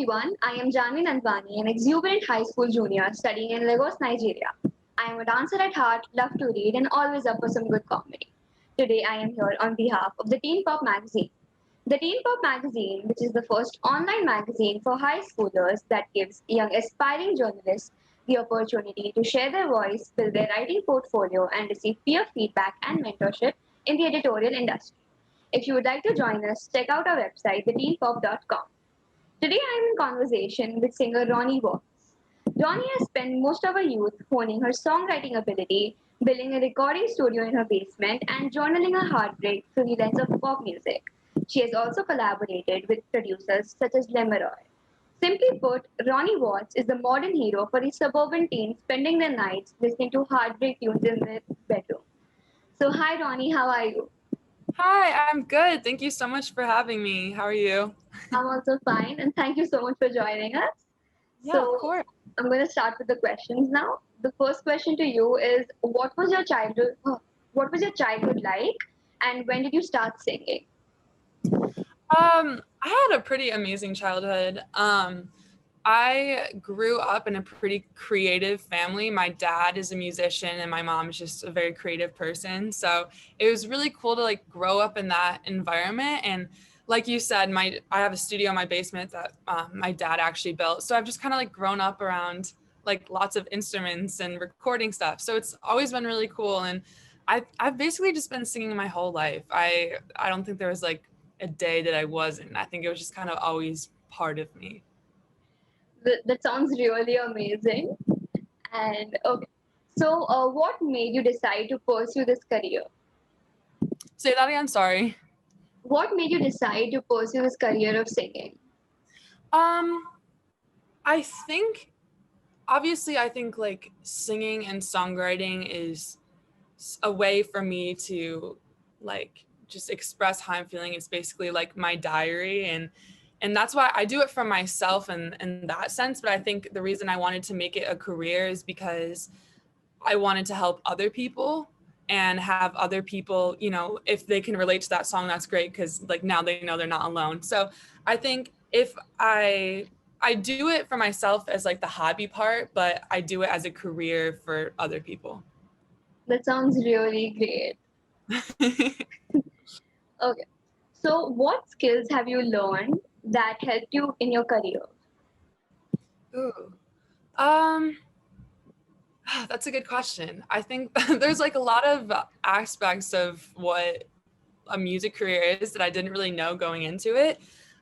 everyone, I am Nandwani, an exuberant high school junior studying in Lagos, Nigeria. I am a dancer at heart, love to read, and always up for some good comedy. Today I am here on behalf of the Teen Pop magazine. The Teen Pop magazine, which is the first online magazine for high schoolers that gives young aspiring journalists the opportunity to share their voice, build their writing portfolio, and receive peer feedback and mentorship in the editorial industry. If you would like to join us, check out our website, theteenpop.com. Today I am in conversation with singer Ronnie Watts. Ronnie has spent most of her youth honing her songwriting ability, building a recording studio in her basement, and journaling her heartbreak through the lens of pop music. She has also collaborated with producers such as Lemarroy. Simply put, Ronnie Watts is the modern hero for the suburban teens spending their nights listening to heartbreak tunes in their bedroom. So, hi Ronnie, how are you? Hi, I'm good. Thank you so much for having me. How are you? I'm also fine, and thank you so much for joining us. Yeah, of So course. I'm going to start with the questions now. The first question to you is, what was your childhood like, and when did you start singing? I had a pretty amazing childhood. I grew up in a pretty creative family. My dad is a musician and my mom is just a very creative person. So it was really cool to like grow up in that environment. And like you said, I have a studio in my basement that my dad actually built. So I've just kind of like grown up around like lots of instruments and recording stuff. So it's always been really cool. And I've basically just been singing my whole life. I don't think there was like a day that I wasn't. I think it was just kind of always part of me. That sounds really amazing. And okay, so what made you decide to pursue this career? Say that again, sorry. What made you decide to pursue this career of singing? Um, I think obviously I think like singing and songwriting is a way for me to like just express how I'm feeling. It's basically like my diary and that's why I do it for myself in that sense. But I think the reason I wanted to make it a career is because I wanted to help other people and have other people, if they can relate to that song, that's great because like now they know they're not alone. So I think if I do it for myself as like the hobby part, but I do it as a career for other people. That sounds really great. Okay, so what skills have you learned that helped you in your career? Ooh. Um, that's a good question. I think there's like a lot of aspects of what a music career is that I didn't really know going into it.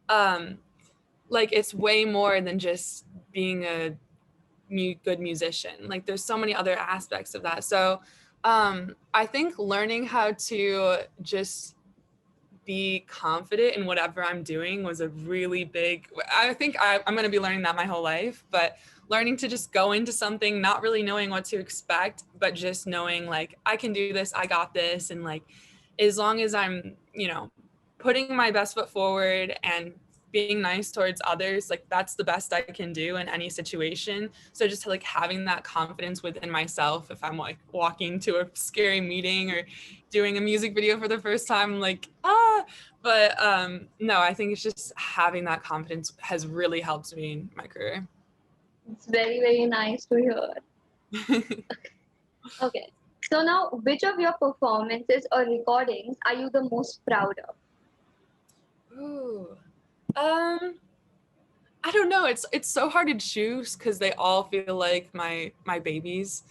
Um, like it's way more than just being a good musician. Like there's so many other aspects of that. So I think learning how to just be confident in whatever I'm doing was a really big, I think I'm going to be learning that my whole life, but learning to just go into something, not really knowing what to expect, but just knowing like, I can do this, I got this. And like, as long as I'm, putting my best foot forward and being nice towards others, like that's the best I can do in any situation. So just like having that confidence within myself, if I'm like walking to a scary meeting or doing a music video for the first time, like, but no, I think it's just having that confidence has really helped me in my career. It's very, very nice to hear. Okay. So now, which of your performances or recordings are you the most proud of? Ooh. I don't know. It's so hard to choose because they all feel like my babies.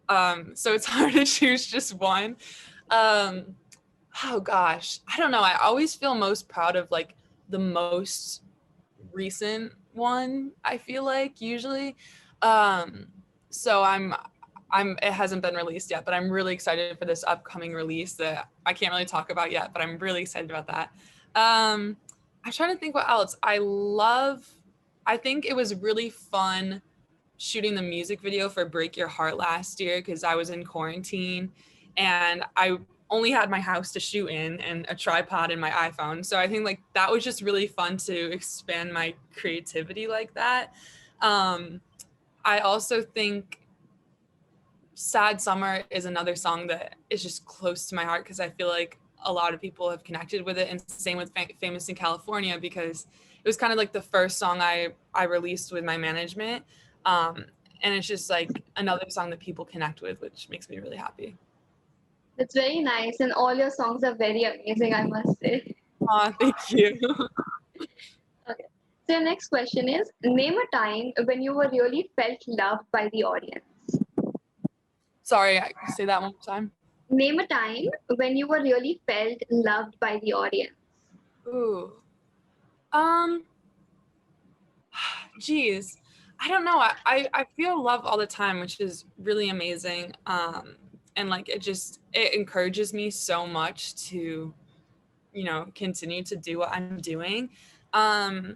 So it's hard to choose just one. Um, oh gosh, I don't know. I always feel most proud of like the most recent one. I feel like usually. Um, so it hasn't been released yet, but I'm really excited for this upcoming release that I can't really talk about yet, but I'm really excited about that. Um, I'm trying to think what else. I think it was really fun shooting the music video for Break Your Heart last year because I was in quarantine and I only had my house to shoot in and a tripod and my iPhone. So I think like that was just really fun to expand my creativity like that. Um, I also think Sad Summer is another song that is just close to my heart because I feel like a lot of people have connected with it, and same with Famous in California because it was kind of like the first song I released with my management. And it's just like another song that people connect with, which makes me really happy. That's very nice, and all your songs are very amazing, I must say. Thank you. Okay. So your next question is, name a time when you were really felt loved by the audience. Sorry, say that one more time. Name a time when you were really felt loved by the audience. Ooh. Geez. I don't know. I feel love all the time, which is really amazing. And like it encourages me so much to, continue to do what I'm doing. I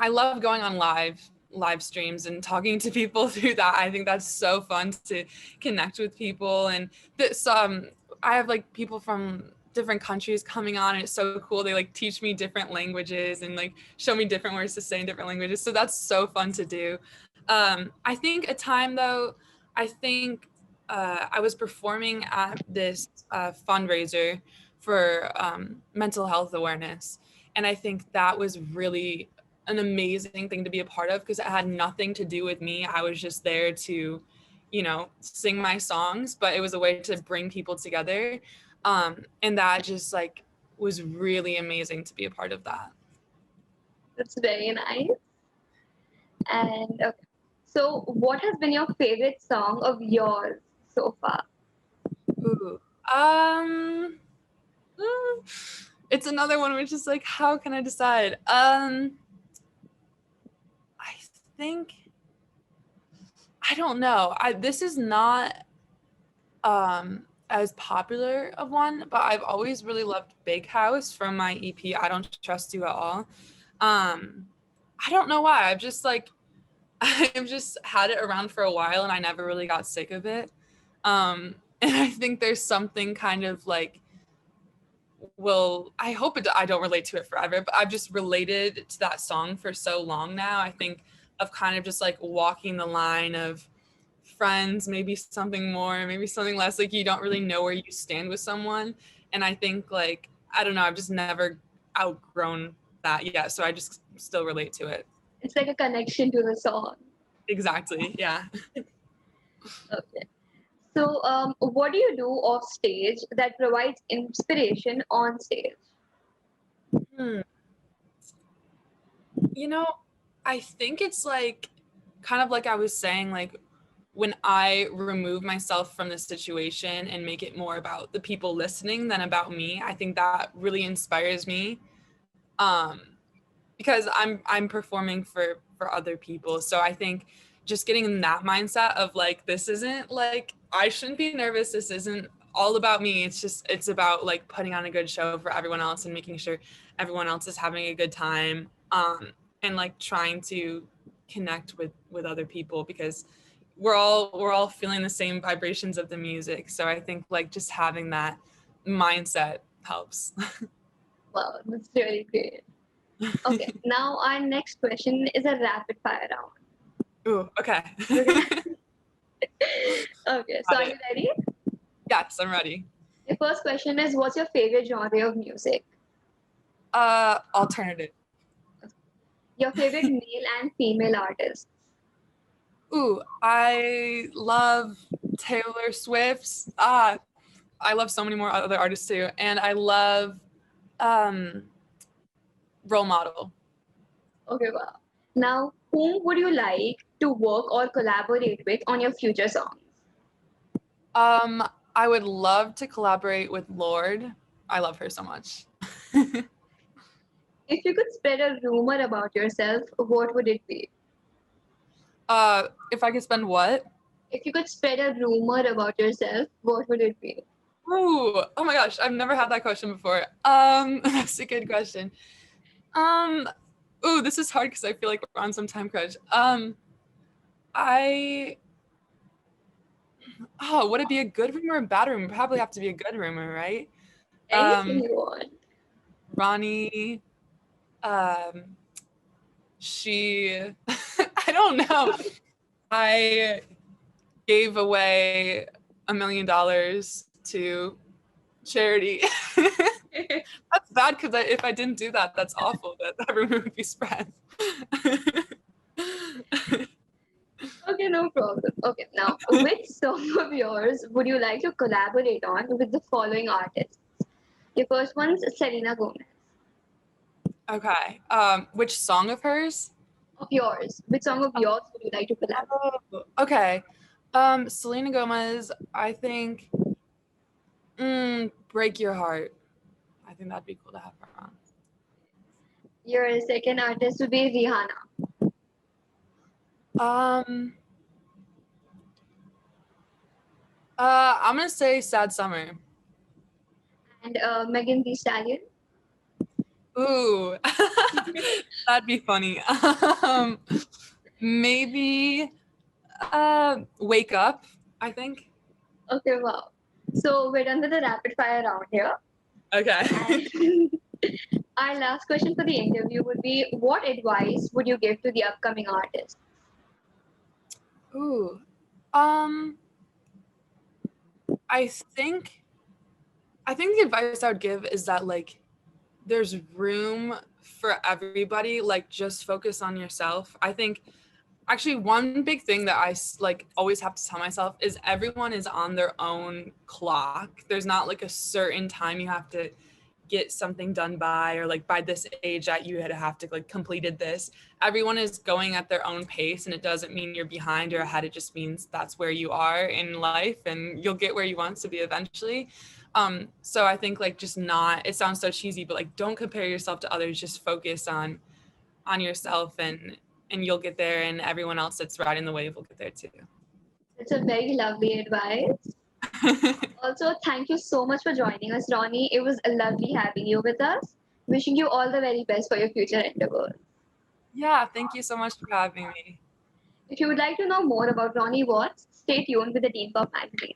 love going on live streams and talking to people through that. I think that's so fun to connect with people. And this I have like people from different countries coming on, and it's so cool. They like teach me different languages and like show me different words to say in different languages. So that's so fun to do. I think a time though, I was performing at this fundraiser for mental health awareness. And I think that was really an amazing thing to be a part of because it had nothing to do with me. I was just there to, sing my songs, but it was a way to bring people together. And that just like was really amazing to be a part of that. That's very nice. And okay. So what has been your favorite song of yours so far? Ooh. It's another one which is like, how can I decide? I think, I don't know. This is not as popular of one, but I've always really loved Big House from my EP, I Don't Trust You at All. I don't know why. I've just had it around for a while and I never really got sick of it. And I think there's something kind of like, I hope I don't relate to it forever, but I've just related to that song for so long now. I think of kind of just like walking the line of friends, maybe something more, maybe something less, like you don't really know where you stand with someone. And I think like, I don't know, I've just never outgrown that yet. So I just still relate to it. It's like a connection to the song. Exactly. Yeah. Okay. So what do you do off stage that provides inspiration on stage? I think it's like kind of like I was saying, like when I remove myself from the situation and make it more about the people listening than about me, I think that really inspires me. Because I'm performing for other people. So I think just getting in that mindset of like, this isn't like, I shouldn't be nervous. This isn't all about me. It's about like putting on a good show for everyone else and making sure everyone else is having a good time. And like trying to connect with other people because we're all feeling the same vibrations of the music. So I think like just having that mindset helps. Wow, that's really great. Okay, now our next question is a rapid fire round. Ooh, okay. Okay, so are you ready? Yes, I'm ready. The first question is, what's your favorite genre of music? Alternative. Your favorite male and female artists? Ooh, I love Taylor Swift. I love so many more other artists too. And I love Role Model. Okay, wow. Now, whom would you like to work or collaborate with on your future songs? I would love to collaborate with Lorde. I love her so much. If you could spread a rumor about yourself, what would it be? If I could spend what? If you could spread a rumor about yourself, what would it be? Ooh, oh my gosh, I've never had that question before. That's a good question. Ooh, this is hard because I feel like we're on some time crunch. Would it be a good rumor or a bad rumor? Probably have to be a good rumor, right? Anything you want. Ronnie, she, I don't know. I gave away $1 million to charity. That's bad because if I didn't do that, that's awful. That rumor would be spread. Okay, no problem. Okay, now, which song of yours would you like to collaborate on with the following artists? Your first one's Selena Gomez. Okay. Which song of hers? Of yours. Which song of yours would you like to collaborate? Oh, okay. Selena Gomez, I think Break Your Heart. I think that'd be cool to have her on. Your second artist would be Rihanna. I'm gonna say Sad Summer. And Megan Thee Stallion. Ooh, that'd be funny. Maybe Wake Up, I think. Okay, wow. So we're done with the rapid fire round here. Okay. And our last question for the interview would be, what advice would you give to the upcoming artists? Ooh. I think the advice I would give is that like there's room for everybody, like just focus on yourself. I think actually one big thing that I like always have to tell myself is everyone is on their own clock. There's not like a certain time you have to get something done by, or like by this age that you had to have to like completed this. Everyone is going at their own pace, and it doesn't mean you're behind or ahead. It just means that's where you are in life, and you'll get where you want to be eventually. So I think like just not, it sounds so cheesy, but like don't compare yourself to others. Just focus on yourself, and you'll get there, and everyone else that's riding the wave will get there too. It's a very lovely advice. Also, thank you so much for joining us, Ronnie. It was lovely having you with us. Wishing you all the very best for your future endeavors. Yeah, thank you so much for having me. If you would like to know more about Ronnie Watts, stay tuned with the Teen Pop magazine.